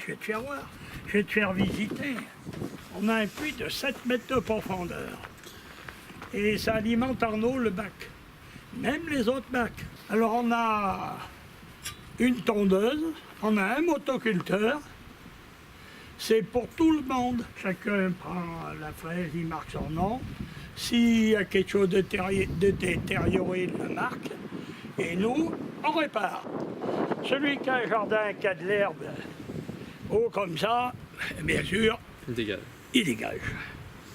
Je vais te faire voir, je vais te faire visiter. On a un puits de 7 mètres de profondeur. Et ça alimente en eau le bac, même les autres bacs. Alors on a une tondeuse, on a un motoculteur. C'est pour tout le monde. Chacun prend la fraise, il marque son nom. S'il y a quelque chose de détérioré, il le marque. Et nous, on répare. Celui qui a un jardin, qui a de l'herbe haut comme ça, bien sûr, il dégage.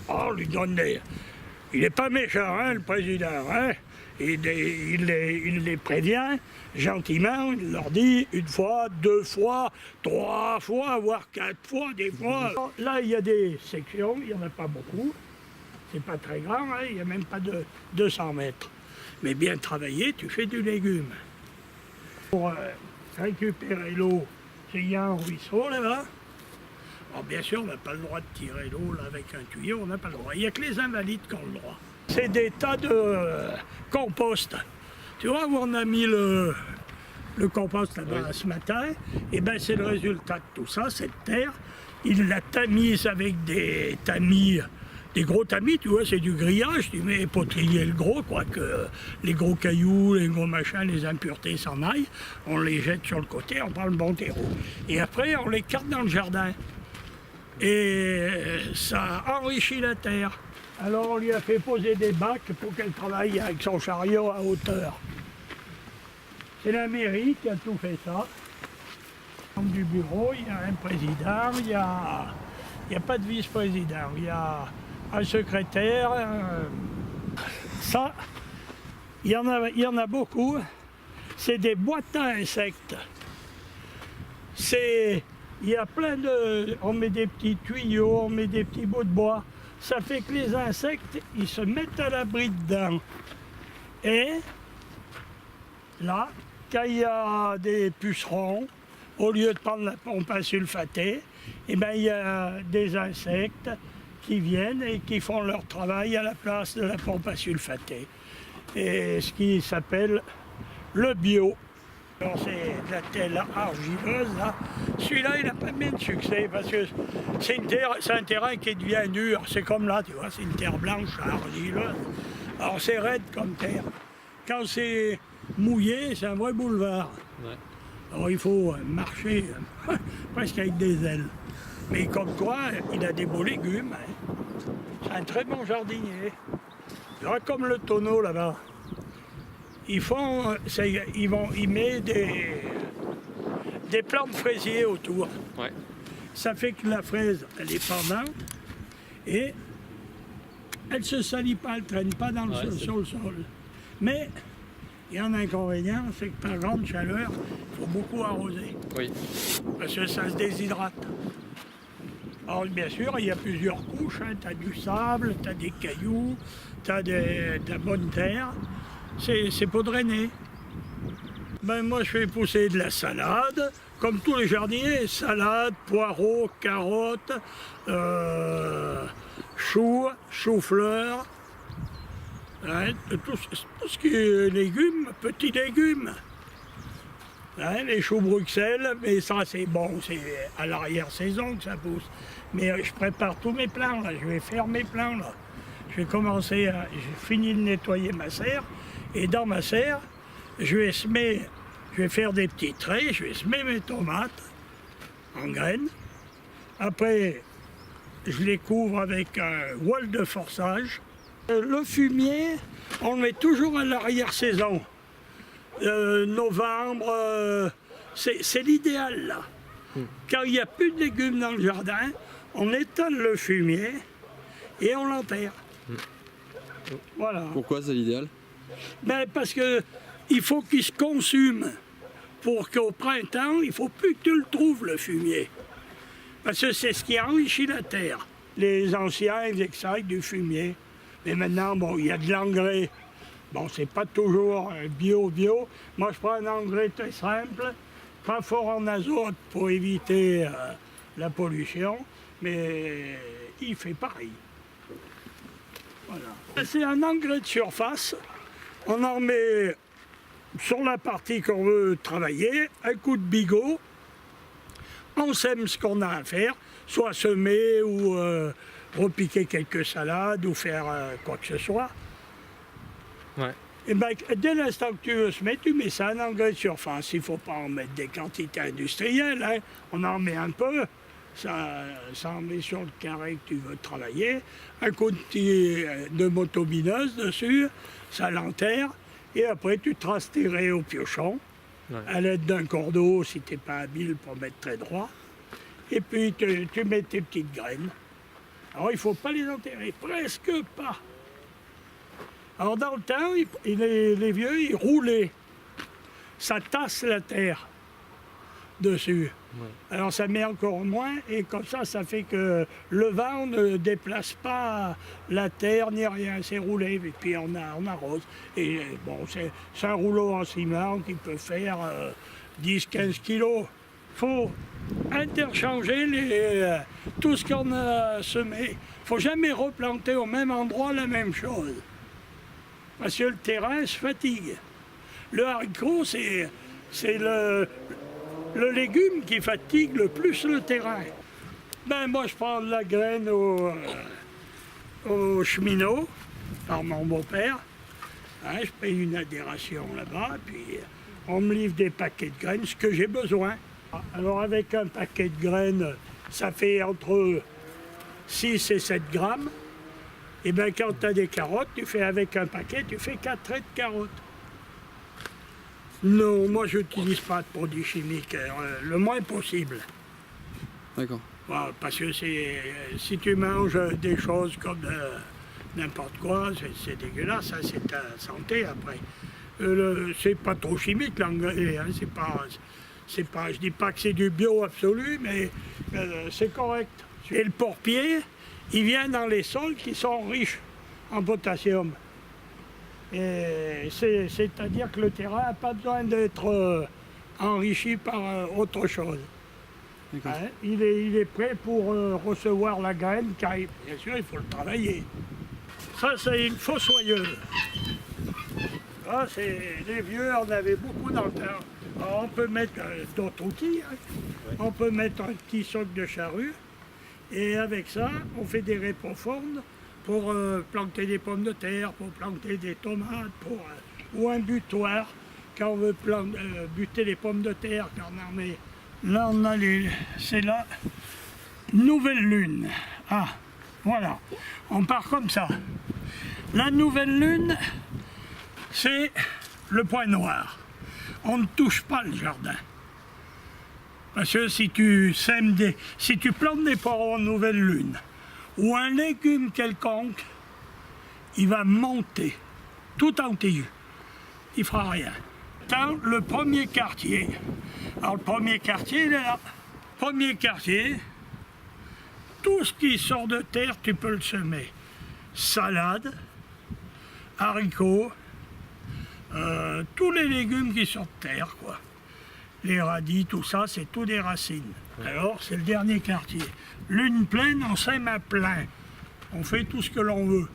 On lui donne des... Il n'est pas méchant, hein, le président. Hein? Il les prévient gentiment, il leur dit 1 fois, 2 fois, 3 fois, voire 4 fois, des fois. Là, il y a des sections, il n'y en a pas beaucoup. C'est pas très grand, hein, il n'y a même pas de 200 mètres. Mais bien travaillé, tu fais du légume. Pour récupérer l'eau, il y a un ruisseau là-bas. Alors bien sûr, on n'a pas le droit de tirer l'eau avec un tuyau, on n'a pas le droit. Il n'y a que les invalides qui ont le droit. C'est des tas de compost. Tu vois où on a mis le compost là-bas ce matin? Et bien c'est le résultat de tout ça, cette terre. Il la tamise avec des tamis, des gros tamis, tu vois, c'est du grillage. Tu mets pour trier le gros, quoi, que les gros cailloux, les gros machins, les impuretés s'en aillent. On les jette sur le côté, on prend le bon terreau. Et après, on les carte dans le jardin. Et ça enrichit la terre. Alors on lui a fait poser des bacs pour qu'elle travaille avec son chariot à hauteur. C'est la mairie qui a tout fait ça. Du bureau, il y a un président, il n'y a pas de vice-président, il y a un secrétaire. Ça, il y en a beaucoup. C'est des boîtes à insectes. Il y a plein de... On met des petits tuyaux, on met des petits bouts de bois. Ça fait que les insectes, ils se mettent à l'abri dedans. Et là, quand il y a des pucerons, au lieu de prendre la pompe à sulfater, eh ben, il y a des insectes qui viennent et qui font leur travail à la place de la pompe à sulfater. Et ce qui s'appelle le bio. C'est de la terre argileuse, là. Celui-là, il n'a pas mis de succès parce que c'est un terrain qui devient dur. C'est comme là, tu vois, c'est une terre blanche, argileuse. Alors c'est raide comme terre. Quand c'est mouillé, c'est un vrai boulevard. Ouais. Alors il faut marcher presque avec des ailes. Mais comme quoi, il a des beaux légumes. Hein. C'est un très bon jardinier. Tu vois, comme le tonneau là-bas. Ils mettent des plantes fraisiers autour. Ouais. Ça fait que la fraise, elle est pendante et elle ne se salit pas, elle ne traîne pas dans sur le sol. Mais il y a un inconvénient, c'est que par grande chaleur, il faut beaucoup arroser. Oui. Parce que ça se déshydrate. Alors bien sûr, il y a plusieurs couches. Hein. Tu as du sable, tu as des cailloux, tu as de la bonne terre. C'est pour drainer. Ben, moi, je fais pousser de la salade, comme tous les jardiniers. Salade, poireaux, carottes, choux, choux-fleurs. Hein, tout ce qui est légumes, petits légumes. Hein, les choux Bruxelles, mais ça, c'est bon, c'est à l'arrière-saison que ça pousse. Mais je prépare tous mes plants, là. Je vais faire mes plants, là. Je vais commencer j'ai fini de nettoyer ma serre. Et dans ma serre, je vais faire des petits traits, je vais semer mes tomates en graines. Après, je les couvre avec un voile de forçage. Le fumier, on le met toujours à l'arrière-saison. Novembre, c'est l'idéal là. Quand il n'y a plus de légumes dans le jardin, on étale le fumier et on l'enterre. Voilà. Pourquoi c'est l'idéal? Ben parce qu'il faut qu'il se consume pour qu'au printemps, il ne faut plus que tu le trouves, le fumier. Parce que c'est ce qui enrichit la terre. Les anciens, ils faisaient ça avec du fumier. Mais maintenant, bon, il y a de l'engrais. Bon, c'est pas toujours bio. Moi, je prends un engrais très simple, pas fort en azote pour éviter la pollution, mais il fait pareil. Voilà. C'est un engrais de surface. On en met sur la partie qu'on veut travailler, un coup de bigot. on sème ce qu'on a à faire, soit semer ou repiquer quelques salades ou faire quoi que ce soit. Ouais. Et ben, dès l'instant que tu veux semer, tu mets ça en engrais de surface. Il ne faut pas en mettre des quantités industrielles, hein. On en met un peu, ça en met sur le carré que tu veux travailler, un coup de motobineuse dessus, ça l'enterre, et après tu traces tes raies au piochon, à l'aide d'un cordeau si tu n'es pas habile pour mettre très droit, et puis tu mets tes petites graines. Alors il ne faut pas les enterrer, presque pas. Alors dans le temps, les vieux, ils roulaient. Ça tasse la terre dessus. Ouais. Alors ça met encore moins, et comme ça fait que le vent ne déplace pas la terre ni rien, c'est roulé, et puis on arrose. Et bon, c'est un rouleau en ciment qui peut faire 10-15 kilos. Il faut interchanger tout ce qu'on a semé. Il ne faut jamais replanter au même endroit la même chose. Parce que le terrain se fatigue. Le haricot, c'est le légume qui fatigue le plus le terrain. Ben, moi, je prends de la graine au cheminot, par mon beau-père. Hein, je paye une adhération là-bas, puis on me livre des paquets de graines, ce que j'ai besoin. Alors, avec un paquet de graines, ça fait entre 6 et 7 grammes. Et bien, quand tu as des carottes, tu fais avec un paquet, tu fais 4 traits de carottes. Non, moi, je n'utilise pas de produits chimiques, le moins possible. D'accord. Voilà, parce que si tu manges des choses comme n'importe quoi, c'est dégueulasse, hein, c'est ta santé après. C'est pas trop chimique l'engrais, hein, je dis pas que c'est du bio absolu, mais c'est correct. Et le porc-pied, il vient dans les sols qui sont riches en potassium. C'est-à-dire que le terrain n'a pas besoin d'être enrichi par autre chose. Hein, il est prêt pour recevoir la graine, car bien sûr il faut le travailler. Ça c'est une fossoyeuse. Ça, les vieux en avaient beaucoup dans le temps. Alors, on peut mettre d'autres outils, hein. On peut mettre un petit soc de charrue. Et avec ça, on fait des raies profondes pour planter des pommes de terre, pour planter des tomates, ou un butoir quand on veut buter les pommes de terre. Quand on en met. Là, c'est la nouvelle lune. Ah, voilà, on part comme ça. La nouvelle lune, c'est le point noir. On ne touche pas le jardin. Parce que si tu plantes des poireaux en nouvelle lune, ou un légume quelconque, il va monter tout entier. Il ne fera rien. Dans le premier quartier, alors le premier quartier, il est là. Premier quartier, tout ce qui sort de terre, tu peux le semer. Salade, haricots, tous les légumes qui sortent de terre, quoi. Les radis, tout ça, c'est tout des racines. Alors, c'est le dernier quartier. Lune pleine, on sème à plein. On fait tout ce que l'on veut.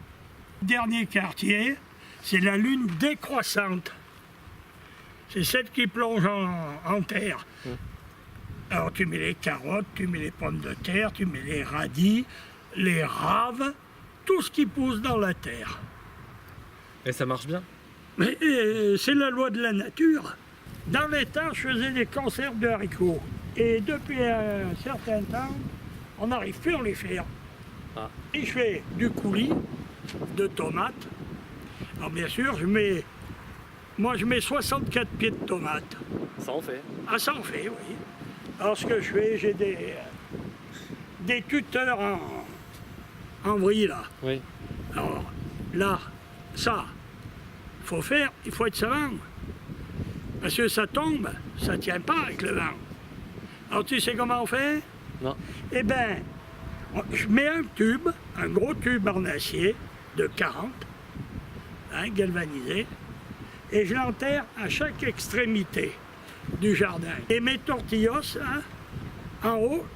Dernier quartier, c'est la lune décroissante. C'est celle qui plonge en terre. Alors, tu mets les carottes, tu mets les pommes de terre, tu mets les radis, les raves, tout ce qui pousse dans la terre. Et ça marche bien? Mais c'est la loi de la nature. Dans les temps, je faisais des conserves de haricots. Et depuis un certain temps, on n'arrive plus à les faire. Ah. Et je fais du coulis, de tomates. Alors bien sûr, je mets 64 pieds de tomates. Ça en fait? Ah, ça en fait, oui. Alors ce que je fais, j'ai des tuteurs en vrille, là. Oui. Alors là, ça, il faut être savant. Parce que ça tombe, ça ne tient pas avec le vent. Alors tu sais comment on fait? Non. Eh bien, je mets un gros tube en acier de 40, hein, galvanisé, et je l'enterre à chaque extrémité du jardin. Et mes tortillos, hein, en haut,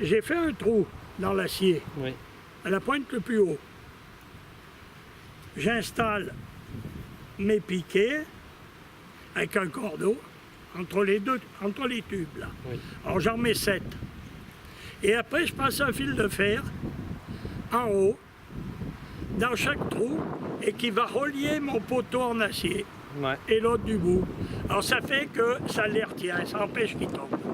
j'ai fait un trou dans l'acier, oui, à la pointe le plus haut. J'installe mes piquets avec un cordeau entre les tubes là. Oui. Alors j'en mets 7. Et après je passe un fil de fer en haut, dans chaque trou, et qui va relier mon poteau en acier Ouais. et l'autre du bout. Alors ça fait que ça les retient, ça empêche qu'ils tombent.